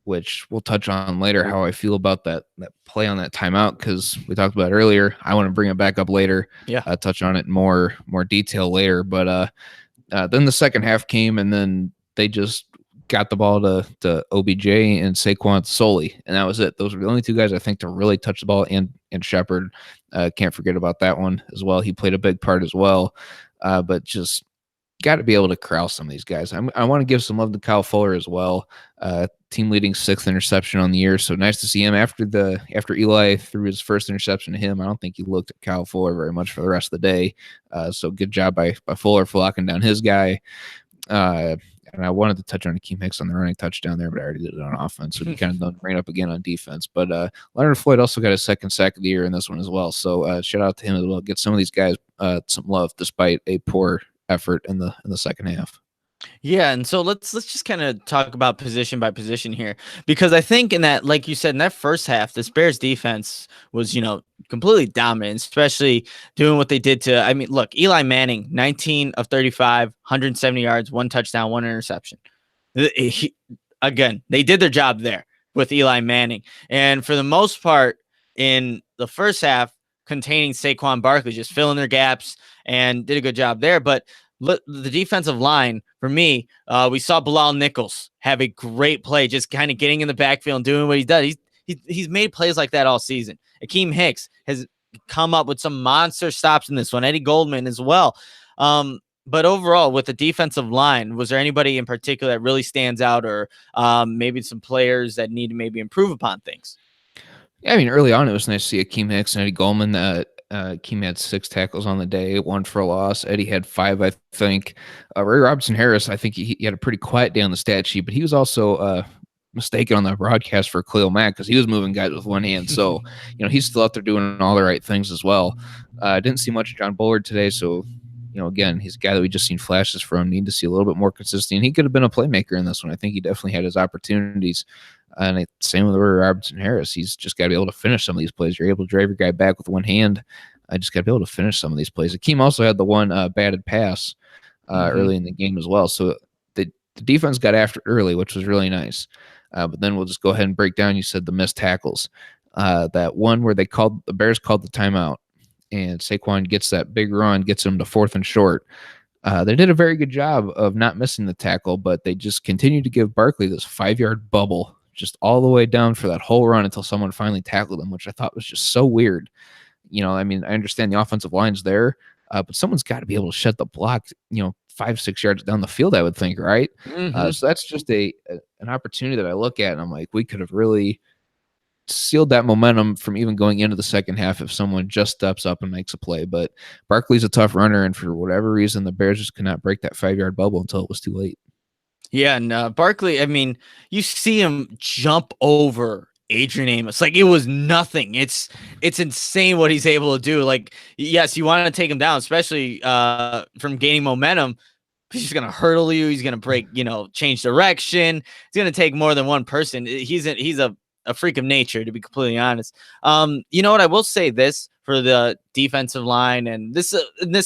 which we'll touch on later, how I feel about that play on that timeout, because we talked about it earlier. I want to bring it back up later. Yeah. Touch on it in more detail later. But then the second half came, and then they just got the ball to OBJ and Saquon solely, and that was it. Those were the only 2 guys I think to really touch the ball, and Shepard. Can't forget about that one as well. He played a big part as well, but just got to be able to corral some of these guys. I want to give some love to Kyle Fuller as well. Team leading 6th interception on the year. So nice to see him after Eli threw his first interception to him. I don't think he looked at Kyle Fuller very much for the rest of the day. So good job by Fuller for locking down his guy. And I wanted to touch on Akeem Hicks on the running touchdown there, but I already did it on offense. So we kind of done bring it up again on defense. But Leonard Floyd also got his 2nd sack of the year in this one as well. So shout out to him as well. Get some of these guys some love despite a poor effort in the second half. Yeah, and so let's just kind of talk about position by position here, because I think in that, like you said, in that first half, this Bears defense was, completely dominant, especially doing what they did to, look, Eli Manning, 19 of 35, 170 yards, 1 touchdown, 1 interception. Again, they did their job there with Eli Manning. And for the most part in the first half, containing Saquon Barkley, just filling their gaps, and did a good job there. But the defensive line, for me, we saw Bilal Nichols have a great play, just kind of getting in the backfield and doing what he does. He's made plays like that all season. Akeem Hicks has come up with some monster stops in this one. Eddie Goldman as well. But overall, with the defensive line, was there anybody in particular that really stands out, or maybe some players that need to maybe improve upon things? Yeah, early on, it was nice to see Akeem Hicks and Eddie Goldman. Akeem had 6 tackles on the day, 1 for a loss. Eddie had 5, I think. Ray Robinson Harris, I think he had a pretty quiet day on the stat sheet, but he was also mistaken on the broadcast for Khalil Mack because he was moving guys with one hand. So, he's still out there doing all the right things as well. Didn't see much of John Bullard today. So, again, he's a guy that we just seen flashes from. Need to see a little bit more consistency. And he could have been a playmaker in this one. I think he definitely had his opportunities. And same with Robertson Harris. He's just got to be able to finish some of these plays. You're able to drive your guy back with one hand. I just got to be able to finish some of these plays. Akeem also had the one batted pass early in the game as well. So the defense got after it early, which was really nice. But then we'll just go ahead and break down. You said the missed tackles. That one where the Bears called the timeout, and Saquon gets that big run, gets him to 4th and short. They did a very good job of not missing the tackle, but they just continued to give Barkley this 5-yard bubble just all the way down for that whole run until someone finally tackled him, which I thought was just so weird. I understand the offensive line's there, but someone's got to be able to shut the block, 5-6 yards down the field, I would think, right? So that's just an opportunity that I look at, and I'm like, we could have really sealed that momentum from even going into the second half if someone just steps up and makes a play. But Barkley's a tough runner, and for whatever reason, the Bears just could not break that 5-yard bubble until it was too late. Yeah, and Barkley, you see him jump over Adrian Amos like it was nothing. It's insane what he's able to do. Like, yes, you want to take him down, especially from gaining momentum. He's going to hurdle you. He's going to break, change direction. It's going to take more than one person. He's a freak of nature, to be completely honest. You know what? I will say this for the defensive line, and this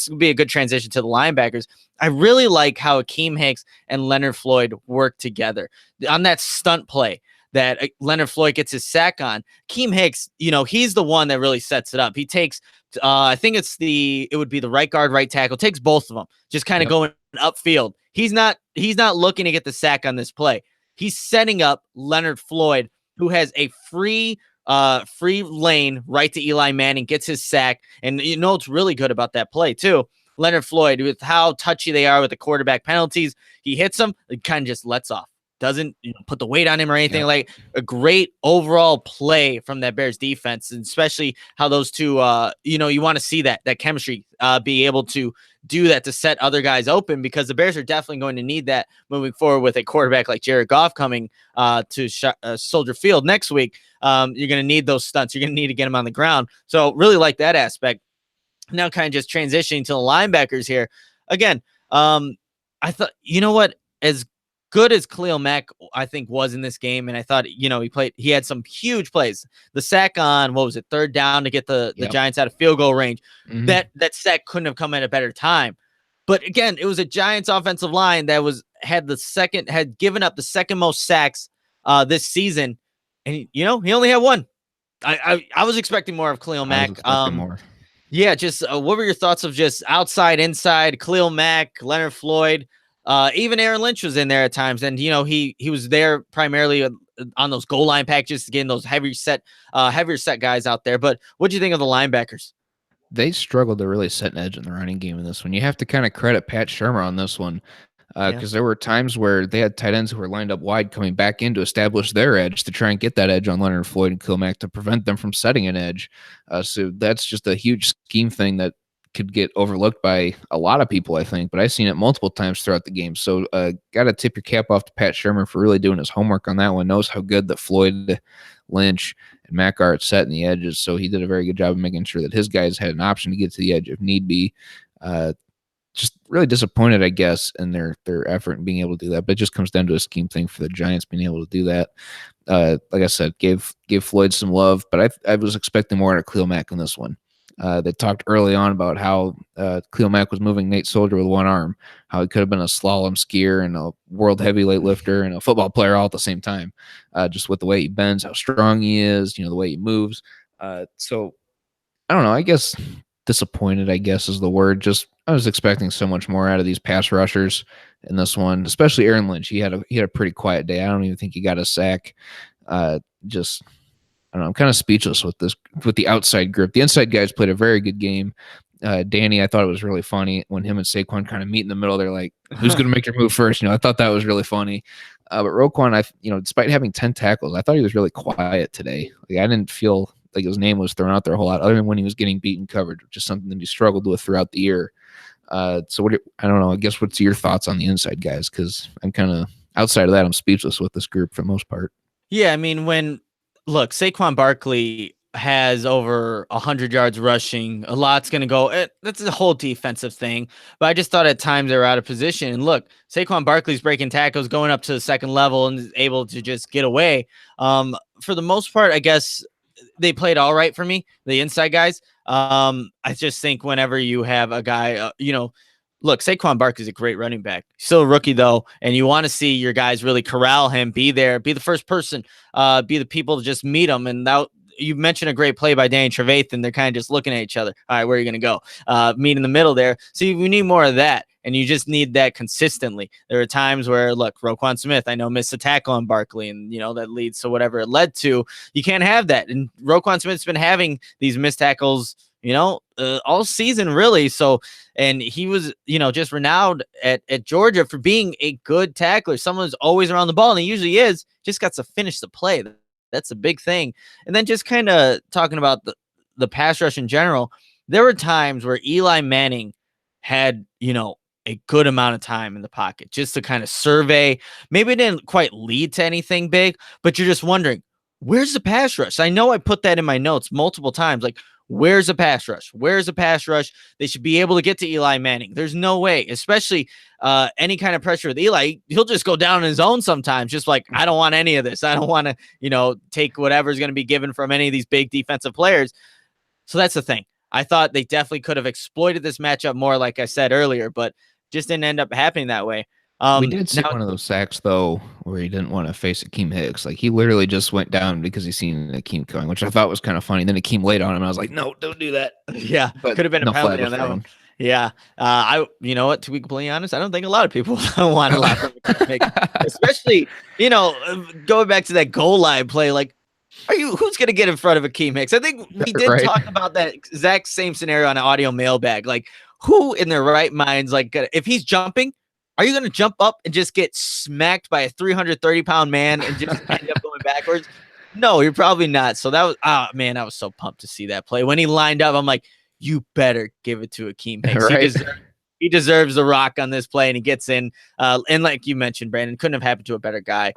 would be a good transition to the linebackers. I really like how Akeem Hicks and Leonard Floyd work together on that stunt play that Leonard Floyd gets his sack on. Akeem Hicks, he's the one that really sets it up. He takes, I think it would be the right guard, right tackle, takes both of them, just kind of going upfield. He's not looking to get the sack on this play. He's setting up Leonard Floyd, who has a free lane right to Eli Manning, gets his sack. And what's really good about that play too? Leonard Floyd, with how touchy they are with the quarterback penalties, he hits them, it kind of just lets off. Doesn't put the weight on him or anything. Like a great overall play from that Bears defense, and especially how those two, you want to see that chemistry be able to do that to set other guys open, because the Bears are definitely going to need that moving forward with a quarterback like Jared Goff coming to Soldier Field next week. You're going to need those stunts. You're going to need to get him on the ground. So really like that aspect. Now kind of just transitioning to the linebackers here. Again, I thought, what, as good as Khalil Mack, I think, was in this game, and I thought, he had some huge plays. The sack on, 3rd down to get the Giants out of field goal range. Mm-hmm. That sack couldn't have come at a better time. But again, it was a Giants offensive line that had given up the second most sacks this season, and he only had one. I was expecting more of Khalil Mack. More. Yeah, just what were your thoughts of just outside, inside, Khalil Mack, Leonard Floyd? Even Aaron Lynch was in there at times, and he was there primarily on those goal line packages, getting those heavier set guys out there. But what do you think of the linebackers? They struggled to really set an edge in the running game in this one. You have to kind of credit Pat Shurmur on this one, because there were times where they had tight ends who were lined up wide coming back in to establish their edge, to try and get that edge on Leonard Floyd and Khalil Mack to prevent them from setting an edge. So that's just a huge scheme thing that could get overlooked by a lot of people, I think, but I've seen it multiple times throughout the game. So got to tip your cap off to Pat Shurmur for really doing his homework on that one. Knows how good that Floyd, Lynch, and Mack are at setting the edges. So he did a very good job of making sure that his guys had an option to get to the edge if need be. Just really disappointed, I guess, in their effort in being able to do that. But it just comes down to a scheme thing for the Giants being able to do that. Like I said, gave Floyd some love, but I was expecting more out of Khalil Mack in this one. They talked early on about how Khalil Mack was moving Nate Soldier with one arm, how he could have been a slalom skier and a world heavyweight lifter and a football player all at the same time, just with the way he bends, how strong he is, the way he moves. So I don't know. I guess disappointed, I guess, is the word. Just I was expecting so much more out of these pass rushers in this one, especially Aaron Lynch. He had a pretty quiet day. I don't even think he got a sack. Just I don't know. I'm kind of speechless with the outside group. The inside guys played a very good game. Danny, I thought it was really funny when him and Saquon kind of meet in the middle. They're like, "Who's going to make your move first?" I thought that was really funny. But Roquan, despite having 10 tackles, I thought he was really quiet today. Like, I didn't feel like his name was thrown out there a whole lot, other than when he was getting beaten coverage, which is something that he struggled with throughout the year. So I don't know. I guess what's your thoughts on the inside guys? Because I'm kind of outside of that, I'm speechless with this group for the most part. Yeah, I mean, Saquon Barkley has over 100 yards rushing, a lot's going to go. That's a whole defensive thing. But I just thought at times they were out of position. And look, Saquon Barkley's breaking tackles, going up to the second level, and is able to just get away. For the most part, I guess they played all right for me, the inside guys. I just think whenever you have a guy, look, Saquon Barkley is a great running back. Still a rookie though, and you want to see your guys really corral him, be there, be the first person, be the people to just meet him. And that you mentioned a great play by Danny Trevathan. They're kind of just looking at each other. All right, where are you going to go? Meet in the middle there. So we need more of that. And you just need that consistently. There are times where, look, Roquan Smith, I know, missed a tackle on Barkley, and, that leads to whatever it led to. You can't have that. And Roquan Smith's been having these missed tackles, all season, really. So, and he was, just renowned at Georgia for being a good tackler. Someone who's always around the ball, and he usually is, just got to finish the play. That's a big thing. And then just kind of talking about the pass rush in general, there were times where Eli Manning had, a good amount of time in the pocket just to kind of survey. Maybe it didn't quite lead to anything big, but you're just wondering, where's the pass rush? I know I put that in my notes multiple times. Like, where's the pass rush? Where's the pass rush? They should be able to get to Eli Manning. There's no way, especially any kind of pressure with Eli. He'll just go down in his own sometimes, just like, I don't want any of this. I don't want to, take whatever's going to be given from any of these big defensive players. So that's the thing. I thought they definitely could have exploited this matchup more, like I said earlier, but just didn't end up happening that way. We did see one of those sacks, though, where he didn't want to face Akeem Hicks. Like, he literally just went down because he seen Akeem coming, which I thought was kind of funny. Then Akeem laid on him, and I was like, no, don't do that. Yeah, but could have been a penalty on that one. Yeah. You know what, to be completely honest, I don't think a lot of people want to laugh from Akeem Hicks, especially, going back to that goal line play, like, who's going to get in front of Akeem Hicks? I think we did talk about that exact same scenario on an audio mailbag. Like, who in their right minds, like, if he's jumping, are you going to jump up and just get smacked by a 330-pound man and just end up going backwards? No, you're probably not. So that was, man, I was so pumped to see that play. When he lined up, I'm like, you better give it to Akeem Hicks. Right? He deserves the rock on this play, and he gets in. And like you mentioned, Brandon, couldn't have happened to a better guy.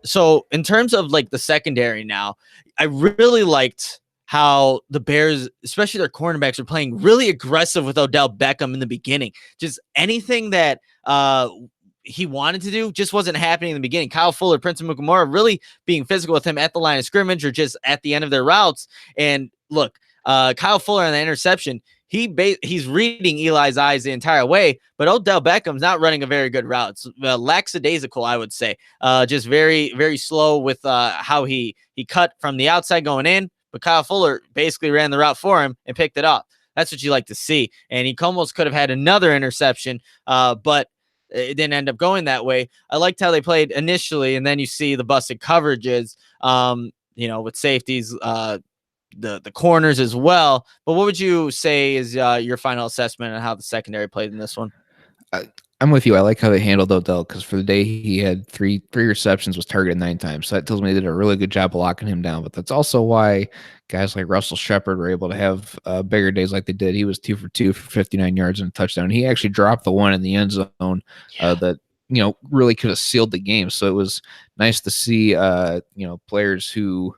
So in terms of like the secondary now, I really liked how the Bears, especially their cornerbacks, are playing really aggressive with Odell Beckham in the beginning. Just anything that he wanted to do just wasn't happening in the beginning. Kyle Fuller, Prince Mukamura really being physical with him at the line of scrimmage or just at the end of their routes. And look, Kyle Fuller on the interception, he's reading Eli's eyes the entire way, but Odell Beckham's not running a very good route. It's lackadaisical, I would say. Just very, very slow with how he cut from the outside going in, but Kyle Fuller basically ran the route for him and picked it up. That's what you like to see. And he almost could have had another interception, but it didn't end up going that way. I liked how they played initially, and then you see the busted coverages, with safeties, the corners as well. But what would you say is your final assessment on how the secondary played in this one? I'm with you. I like how they handled Odell because for the day he had three receptions, was targeted 9 times. So that tells me they did a really good job of locking him down. But that's also why guys like Russell Shepard were able to have bigger days like they did. He was 2 for 2 for 59 yards and a touchdown. He actually dropped the one in the end zone that really could have sealed the game. So it was nice to see players who.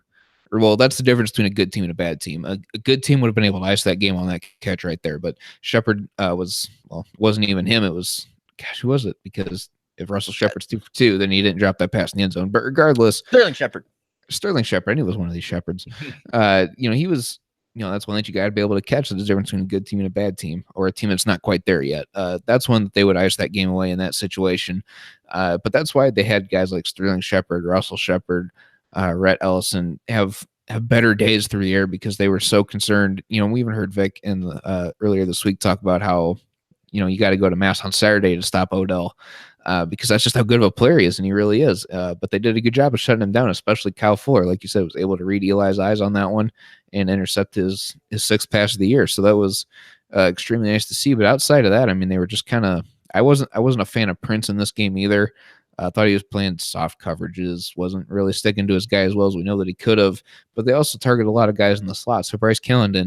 Well, that's the difference between a good team and a bad team. A good team would have been able to ice that game on that catch right there. But Shepard wasn't even him. It was, gosh, who was it? Because if Russell Shepard's 2 for 2, then he didn't drop that pass in the end zone. But regardless, Sterling Shepard. I knew it was one of these Shepards. He was, that's one that you got to be able to catch. The difference between a good team and a bad team, or a team that's not quite there yet. That's one that they would ice that game away in that situation. But that's why they had guys like Sterling Shepard, Russell Shepard, Rhett Ellison have better days through the air because they were so concerned. We even heard Vic earlier this week talk about how, you got to go to mass on Saturday to stop Odell because that's just how good of a player he is, and he really is. But they did a good job of shutting him down, especially Kyle Fuller. Like you said, was able to read Eli's eyes on that one and intercept his 6th pass of the year. So that was extremely nice to see. But outside of that, I mean, they were just kind of. I wasn't a fan of Prince in this game either. I thought he was playing soft coverages, wasn't really sticking to his guy as well as we know that he could have. But they also targeted a lot of guys in the slot. So Bryce Callahan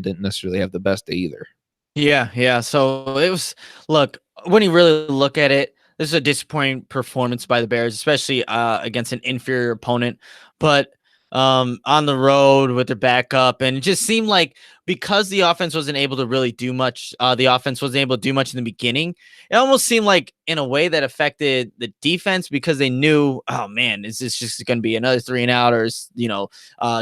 didn't necessarily have the best day either. Yeah. So it was, look, when you really look at it, this is a disappointing performance by the Bears, especially against an inferior opponent. But on the road with their backup, and it just seemed like because the offense wasn't able to really do much, the offense wasn't able to do much in the beginning. It almost seemed like in a way that affected the defense because they knew, oh man, is this just going to be another 3-and-out, or is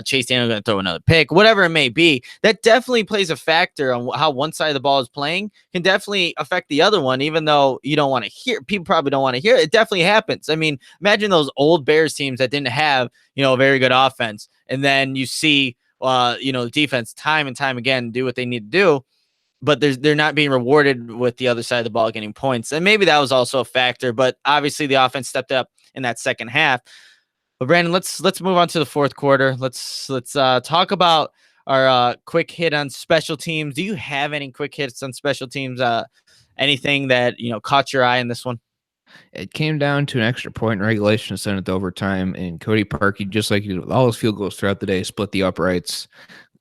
Chase Daniel going to throw another pick, whatever it may be. That definitely plays a factor on how one side of the ball is playing. Can definitely affect the other one, even though you don't want to hear. People probably don't want to hear it. It definitely happens. I mean, imagine those old Bears teams that didn't have a very good offense, and then you see defense time and time again do what they need to do, but they're not being rewarded with the other side of the ball getting points. And maybe that was also a factor, but obviously the offense stepped up in that second half. But Brandon, let's move on to the fourth quarter. Let's talk about our quick hit on special teams. Do you have any quick hits on special teams? Anything that caught your eye in this one? It came down to an extra point in regulation and sent it to overtime. And Cody Parky, just like he did with all his field goals throughout the day, split the uprights.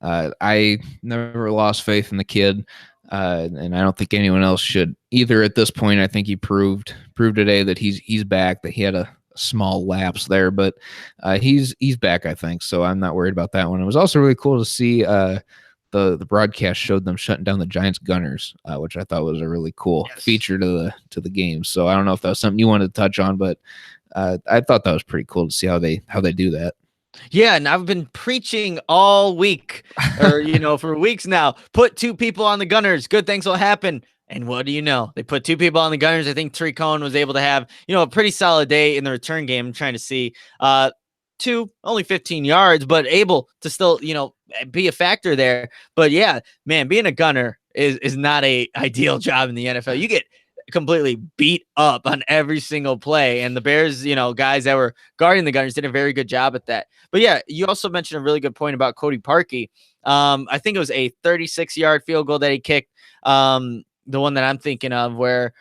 I never lost faith in the kid, and I don't think anyone else should either. At this point, I think he proved today that he's back. That he had a small lapse there, but he's back, I think. So I'm not worried about that one. It was also really cool to see the broadcast showed them shutting down the Giants gunners, which I thought was a really cool feature to the game. So I don't know if that was something you wanted to touch on, but I thought that was pretty cool to see how they do that. Yeah, and I've been preaching all week, or for weeks now. Put two people on the gunners, good things will happen. And what do you know? They put two people on the gunners. I think Tarik Cohen was able to have a pretty solid day in the return game. I'm trying to see only 15 yards, but able to still be a factor there. But yeah, man, being a gunner is not a ideal job in the NFL. You get completely beat up on every single play, and the Bears, guys that were guarding the gunners did a very good job at that. But yeah, you also mentioned a really good point about Cody Parky. I think it was a 36-yard field goal that he kicked, the one that I'm thinking of, where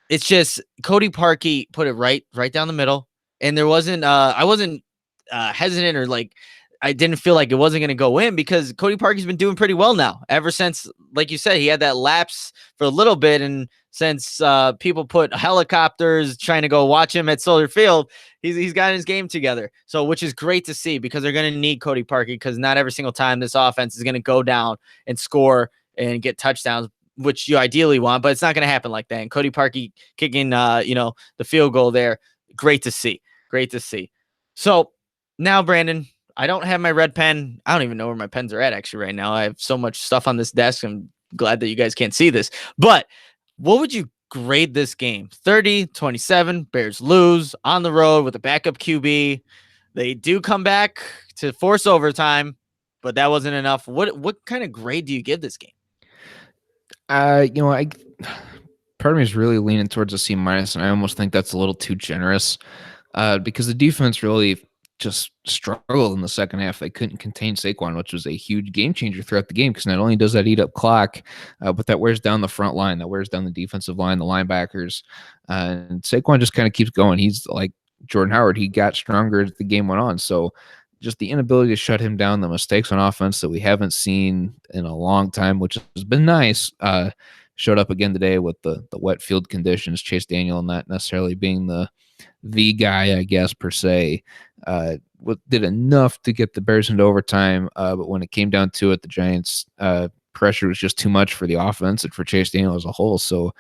it's just Cody Parky put it right down the middle, and there wasn't I wasn't hesitant, or like I didn't feel like it wasn't going to go in, because Cody Parky's been doing pretty well now ever since, like you said, he had that lapse for a little bit. And since people put helicopters trying to go watch him at Soldier Field, he's got his game together. So, which is great to see, because they're going to need Cody Parky, because not every single time this offense is going to go down and score and get touchdowns, which you ideally want, but it's not going to happen like that. And Cody Parky kicking, the field goal there. Great to see. Great to see. So now, Brandon, I don't have my red pen. I don't even know where my pens are at actually right now. I have so much stuff on this desk. I'm glad that you guys can't see this. But what would you grade this game? 30-27, Bears lose on the road with a backup QB. They do come back to force overtime, but that wasn't enough. What kind of grade do you give this game? I part of me is really leaning towards a C-, and I almost think that's a little too generous, because the defense really just struggled in the second half. They couldn't contain Saquon, which was a huge game changer throughout the game, because not only does that eat up clock, but that wears down the front line, that wears down the defensive line, the linebackers, and Saquon just kind of keeps going. He's like Jordan Howard. He got stronger as the game went on. So just the inability to shut him down, the mistakes on offense that we haven't seen in a long time, which has been nice, showed up again today with the wet field conditions. Chase Daniel not necessarily being the guy, I guess, per se, did enough to get the Bears into overtime. But when it came down to it, the Giants' pressure was just too much for the offense and for Chase Daniel as a whole. So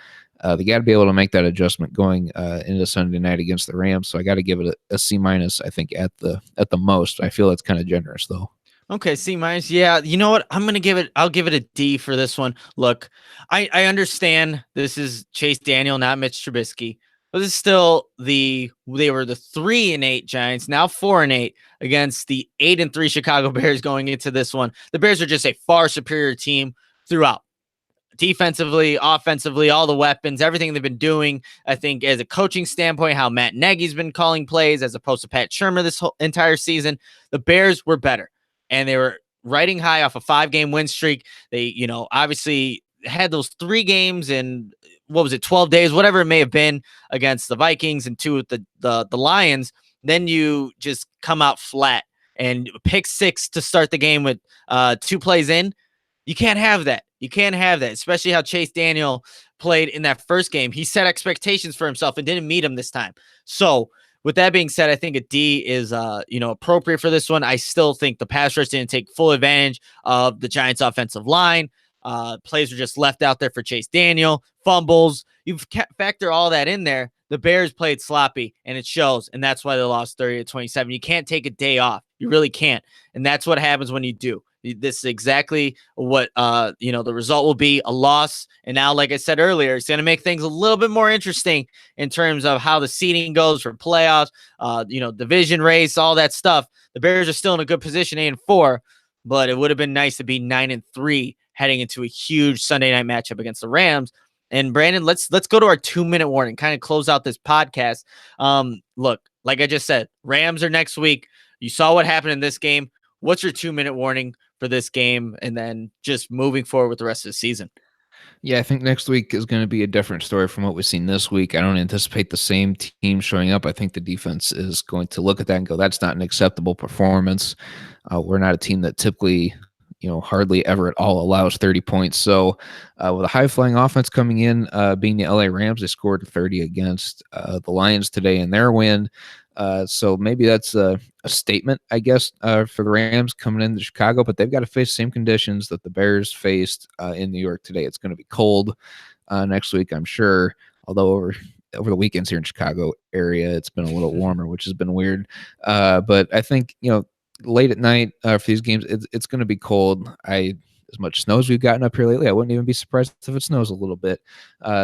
they got to be able to make that adjustment going into Sunday night against the Rams. So I got to give it a C-, I think, at the most. I feel that's kind of generous, though. Okay, C-. Yeah, you know what? I'll give it a D for this one. Look, I understand this is Chase Daniel, not Mitch Trubisky. But it's still they were the 3-8 Giants, now 4-8 against the 8-3 Chicago Bears going into this one. The Bears are just a far superior team throughout. Defensively, offensively, all the weapons, everything they've been doing. I think as a coaching standpoint, how Matt Nagy's been calling plays as opposed to Pat Shurmur this whole entire season, the Bears were better. And they were riding high off a 5-game win streak. They, obviously had those 3 games in, 12 days, whatever it may have been, against the Vikings and 2 with the Lions. Then you just come out flat and pick 6 to start the game with 2 plays in. You can't have that. You can't have that, especially how Chase Daniel played in that first game. He set expectations for himself and didn't meet them this time. So, with that being said, I think a D is appropriate for this one. I still think the pass rush didn't take full advantage of the Giants' offensive line. Plays were just left out there for Chase Daniel, fumbles. You factor all that in there. The Bears played sloppy, and it shows, and that's why they lost 30-27. You can't take a day off. You really can't, and that's what happens when you do. This is exactly what the result will be, a loss. And now, like I said earlier, it's going to make things a little bit more interesting in terms of how the seeding goes for playoffs, division race, all that stuff. The Bears are still in a good position, 8-4, but it would have been nice to be 9-3 heading into a huge Sunday night matchup against the Rams. And Brandon, let's go to our 2-minute warning, kind of close out this podcast. Look, like I just said, Rams are next week. You saw what happened in this game. What's your 2-minute warning for this game, and then just moving forward with the rest of the season? Yeah, I think next week is going to be a different story from what we've seen this week. I don't anticipate the same team showing up. I think the defense is going to look at that and go, that's not an acceptable performance. We're not a team that typically, hardly ever at all allows 30 points. So with a high-flying offense coming in, being the LA Rams, they scored 30 against the Lions today in their win. So maybe that's a statement, I guess, for the Rams coming into Chicago, but they've got to face the same conditions that the Bears faced in New York today. It's going to be cold next week, I'm sure, although over the weekends here in Chicago area, it's been a little warmer, which has been weird. But I think, late at night for these games, it's going to be cold. As much snow as we've gotten up here lately, I wouldn't even be surprised if it snows a little bit.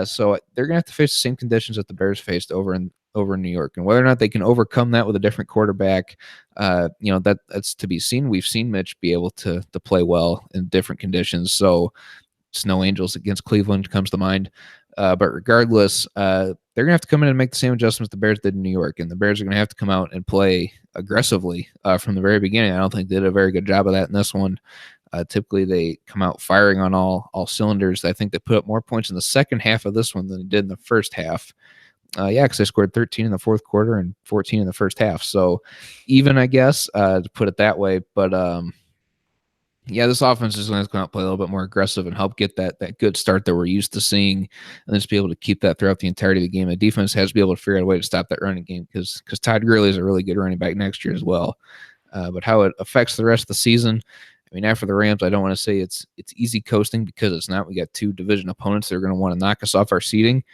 So they're going to have to face the same conditions that the Bears faced over in New York, and whether or not they can overcome that with a different quarterback, that's to be seen. We've seen Mitch be able to play well in different conditions. So Snow Angels against Cleveland comes to mind. But regardless, they're going to have to come in and make the same adjustments the Bears did in New York. And the Bears are going to have to come out and play aggressively from the very beginning. I don't think they did a very good job of that in this one. Typically, they come out firing on all cylinders. I think they put up more points in the second half of this one than they did in the first half. Because they scored 13 in the fourth quarter and 14 in the first half. So even, I guess, to put it that way. But this offense is going to come out play a little bit more aggressive and help get that good start that we're used to seeing, and just be able to keep that throughout the entirety of the game. The defense has to be able to figure out a way to stop that running game because Todd Gurley is a really good running back next year as well. But how it affects the rest of the season, I mean, after the Rams, I don't want to say it's easy coasting because it's not. We got two division opponents that are going to want to knock us off our seeding.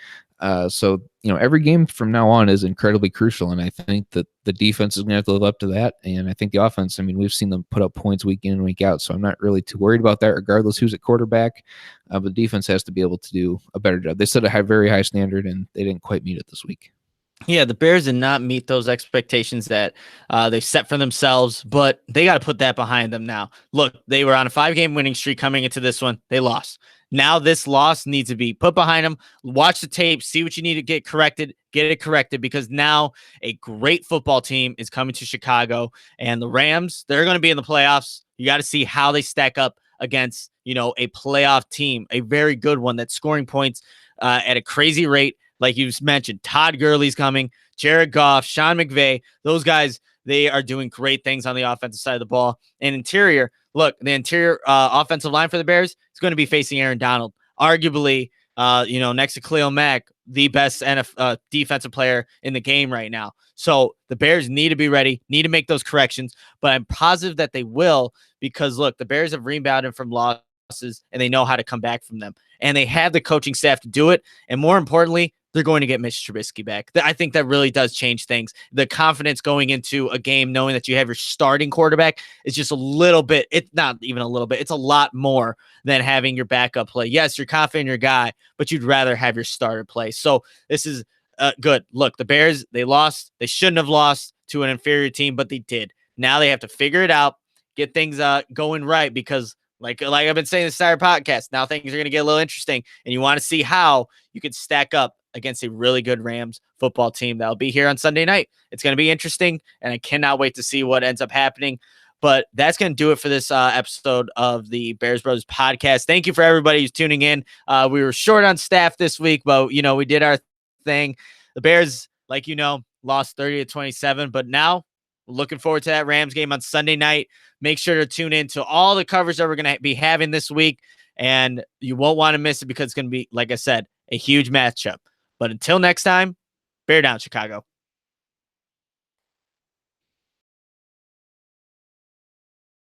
So every game from now on is incredibly crucial, and I think that the defense is going to have to live up to that. And I think the offense, I mean, we've seen them put up points week in and week out, so I'm not really too worried about that, regardless who's at quarterback. But the defense has to be able to do a better job. They set a very high standard, and they didn't quite meet it this week. Yeah, the Bears did not meet those expectations that they set for themselves, but they got to put that behind them now. Look, they were on a 5-game winning streak coming into this one. They lost. Now this loss needs to be put behind them. Watch the tape, see what you need to get it corrected, because now a great football team is coming to Chicago, and the Rams, they're going to be in the playoffs. You got to see how they stack up against, a playoff team, a very good one that's scoring points at a crazy rate. Like you mentioned, Todd Gurley's coming, Jared Goff, Sean McVay, those guys, they are doing great things on the offensive side of the ball. And interior, look, the interior offensive line for the Bears is going to be facing Aaron Donald, arguably, next to Khalil Mack, the best defensive player in the game right now. So the Bears need to be ready, need to make those corrections, but I'm positive that they will, because look, the Bears have rebounded from losses and they know how to come back from them, and they have the coaching staff to do it. And more importantly, they're going to get Mitch Trubisky back. I think that really does change things. The confidence going into a game, knowing that you have your starting quarterback, is just a little bit. It's not even a little bit. It's a lot more than having your backup play. Yes, you're confident in your guy, but you'd rather have your starter play. So this is good. Look, the Bears, they lost. They shouldn't have lost to an inferior team, but they did. Now they have to figure it out, get things going right, because like I've been saying this entire podcast, now things are going to get a little interesting, and you want to see how you could stack up against a really good Rams football team that'll be here on Sunday night. It's going to be interesting, and I cannot wait to see what ends up happening. But that's going to do it for this episode of the Bears Brothers podcast. Thank you for everybody who's tuning in. We were short on staff this week, but, we did our thing. The Bears, lost 30-27, but now looking forward to that Rams game on Sunday night. Make sure to tune in to all the coverage that we're going to be having this week. and you won't want to miss it because it's going to be, like I said, a huge matchup. But until next time, bear down, Chicago.